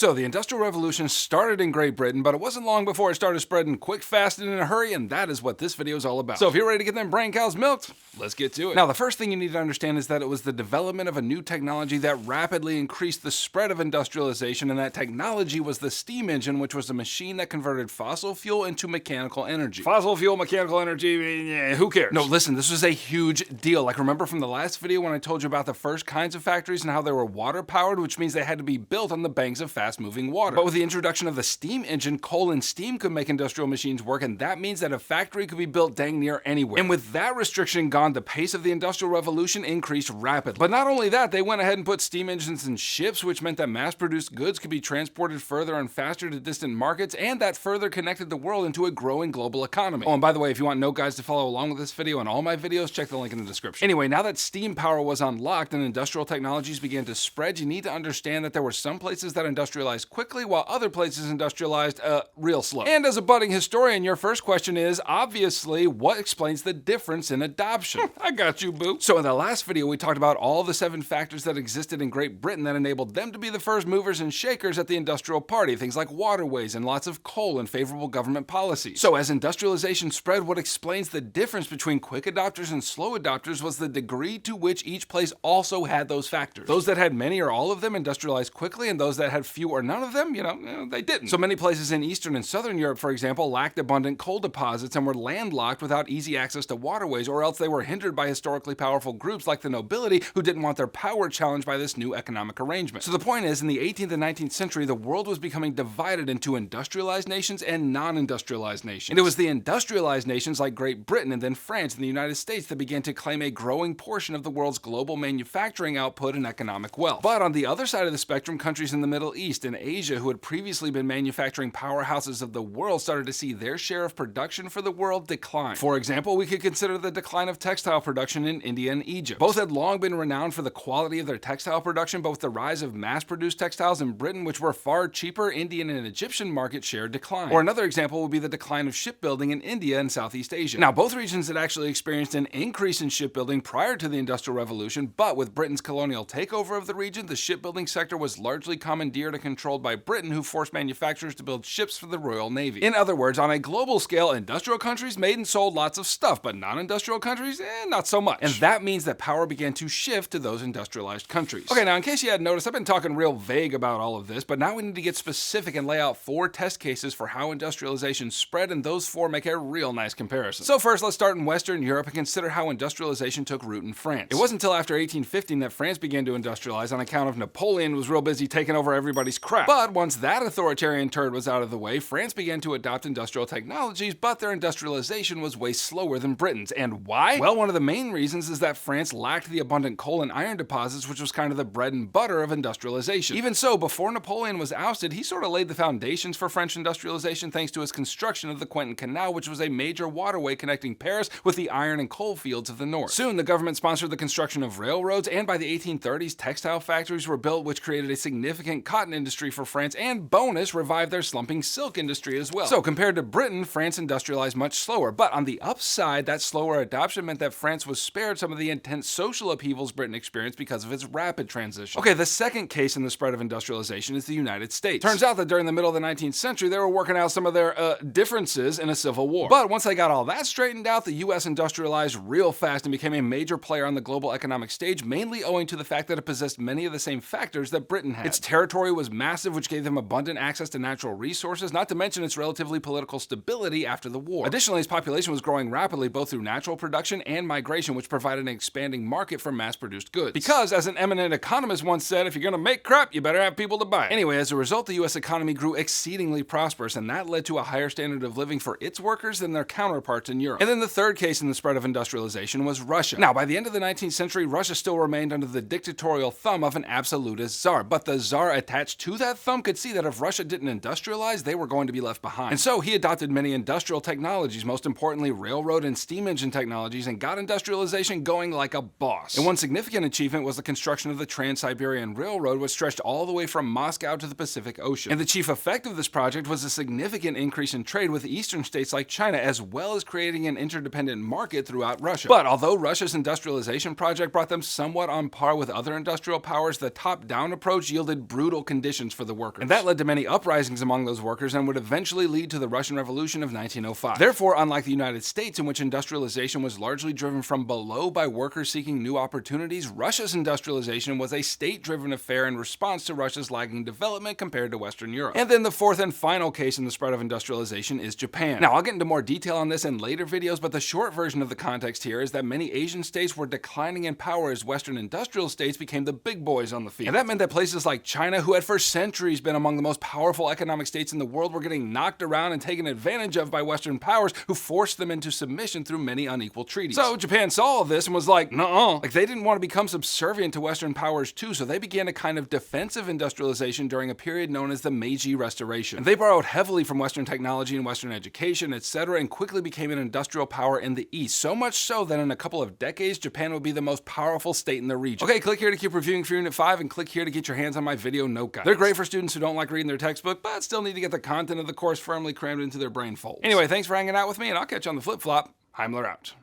So the Industrial Revolution started in Great Britain, but it wasn't long before it started spreading quick, fast, and in a hurry, and that is what this video is all about. So if you're ready to get them brain cows milked, let's get to it. Now, the first thing you need to understand is that it was the development of a new technology that rapidly increased the spread of industrialization, and that technology was the steam engine, which was a machine that converted fossil fuel into mechanical energy. Fossil fuel, mechanical energy, who cares? No, listen, this was a huge deal. Like, remember from the last video when I told you about the first kinds of factories and how they were water-powered, which means they had to be built on the banks of fast-moving water. But with the introduction of the steam engine, coal and steam could make industrial machines work, and that means that a factory could be built dang near anywhere. And with that restriction gone, the pace of the Industrial Revolution increased rapidly. But not only that, they went ahead and put steam engines in ships, which meant that mass-produced goods could be transported further and faster to distant markets, and that further connected the world into a growing global economy. Oh, and by the way, if you want note guides to follow along with this video and all my videos, check the link in the description. Anyway, now that steam power was unlocked and industrial technologies began to spread, you need to understand that there were some places that industrialized quickly while other places industrialized real slow. And as a budding historian, your first question is, obviously, what explains the difference in adoption? I got you, boo. So in the last video, we talked about all the 7 factors that existed in Great Britain that enabled them to be the first movers and shakers at the industrial party, things like waterways and lots of coal and favorable government policies. So as industrialization spread, what explains the difference between quick adopters and slow adopters was the degree to which each place also had those factors. Those that had many or all of them industrialized quickly, and those that had few or none of them, they didn't. So many places in Eastern and Southern Europe, for example, lacked abundant coal deposits and were landlocked without easy access to waterways, or else they were hindered by historically powerful groups like the nobility who didn't want their power challenged by this new economic arrangement. So the point is, in the 18th and 19th century, the world was becoming divided into industrialized nations and non-industrialized nations. And it was the industrialized nations like Great Britain and then France and the United States that began to claim a growing portion of the world's global manufacturing output and economic wealth. But on the other side of the spectrum, countries in the Middle East and Asia who had previously been manufacturing powerhouses of the world started to see their share of production for the world decline. For example, we could consider the decline of textile production in India and Egypt. Both had long been renowned for the quality of their textile production, but with the rise of mass-produced textiles in Britain, which were far cheaper, Indian and Egyptian market share declined. Or another example would be the decline of shipbuilding in India and Southeast Asia. Now, both regions had actually experienced an increase in shipbuilding prior to the Industrial Revolution, but with Britain's colonial takeover of the region, the shipbuilding sector was largely commandeered and controlled by Britain, who forced manufacturers to build ships for the Royal Navy. In other words, on a global scale, industrial countries made and sold lots of stuff, but non-industrial countries, not so much. And that means that power began to shift to those industrialized countries. Okay, now in case you hadn't noticed, I've been talking real vague about all of this, but now we need to get specific and lay out 4 test cases for how industrialization spread, and those 4 make a real nice comparison. So first, let's start in Western Europe and consider how industrialization took root in France. It wasn't until after 1815 that France began to industrialize on account of Napoleon was real busy taking over everybody's crap. But once that authoritarian turd was out of the way, France began to adopt industrial technologies, but their industrialization was way slower than Britain's. And why? Well, one of the main reasons is that France lacked the abundant coal and iron deposits, which was kind of the bread and butter of industrialization. Even so, before Napoleon was ousted, he sort of laid the foundations for French industrialization thanks to his construction of the Quentin Canal, which was a major waterway connecting Paris with the iron and coal fields of the north. Soon, the government sponsored the construction of railroads, and by the 1830s, textile factories were built, which created a significant cotton industry for France, and bonus, revived their slumping silk industry as well. So compared to Britain, France industrialized much slower, but on the upside, that slower adoption meant that France was spared some of the intense social upheavals Britain experienced because of its rapid transition. Okay, the second case in the spread of industrialization is the United States. Turns out that during the middle of the 19th century, they were working out some of their differences in a civil war. But once they got all that straightened out, the US industrialized real fast and became a major player on the global economic stage, mainly owing to the fact that it possessed many of the same factors that Britain had. Its territory was massive, which gave them abundant access to natural resources, not to mention its relatively political stability after the war. Additionally, its population was growing rapidly both through natural production and migration, which provided an expanding market for mass-produced goods. Because, as an eminent economist once said, if you're gonna make crap, you better have people to buy it. Anyway, as a result, the US economy grew exceedingly prosperous, and that led to a higher standard of living for its workers than their counterparts in Europe. And then the third case in the spread of industrialization was Russia. Now, by the end of the 19th century, Russia still remained under the dictatorial thumb of an absolutist czar, but the czar attached to that thumb could see that if Russia didn't industrialize, they were going to be left behind. And so he adopted many industrial technologies, most importantly railroad and steam engine technologies, and got industrialization going like a boss. And one significant achievement was the construction of the Trans-Siberian Railroad, which stretched all the way from Moscow to the Pacific Ocean. And the chief effect of this project was a significant increase in trade with eastern states like China, as well as creating an interdependent market throughout Russia. But although Russia's industrialization project brought them somewhat on par with other industrial powers, the top-down approach yielded brutal conditions conditions for the workers. And that led to many uprisings among those workers and would eventually lead to the Russian Revolution of 1905. Therefore, unlike the United States, in which industrialization was largely driven from below by workers seeking new opportunities, Russia's industrialization was a state-driven affair in response to Russia's lagging development compared to Western Europe. And then the fourth and final case in the spread of industrialization is Japan. Now, I'll get into more detail on this in later videos, but the short version of the context here is that many Asian states were declining in power as Western industrial states became the big boys on the field. And that meant that places like China, who had for centuries been among the most powerful economic states in the world, were getting knocked around and taken advantage of by Western powers who forced them into submission through many unequal treaties. So Japan saw all this and was like, nuh-uh. Like, they didn't want to become subservient to Western powers too, so they began a kind of defensive industrialization during a period known as the Meiji Restoration. And they borrowed heavily from Western technology and Western education, etc., and quickly became an industrial power in the East. So much so that in a couple of decades, Japan would be the most powerful state in the region. Okay, click here to keep reviewing for Unit 5, and click here to get your hands on my video note guides. They're great for students who don't like reading their textbook, but still need to get the content of the course firmly crammed into their brain folds. Anyway, thanks for hanging out with me, and I'll catch you on the flip-flop. Heimler out.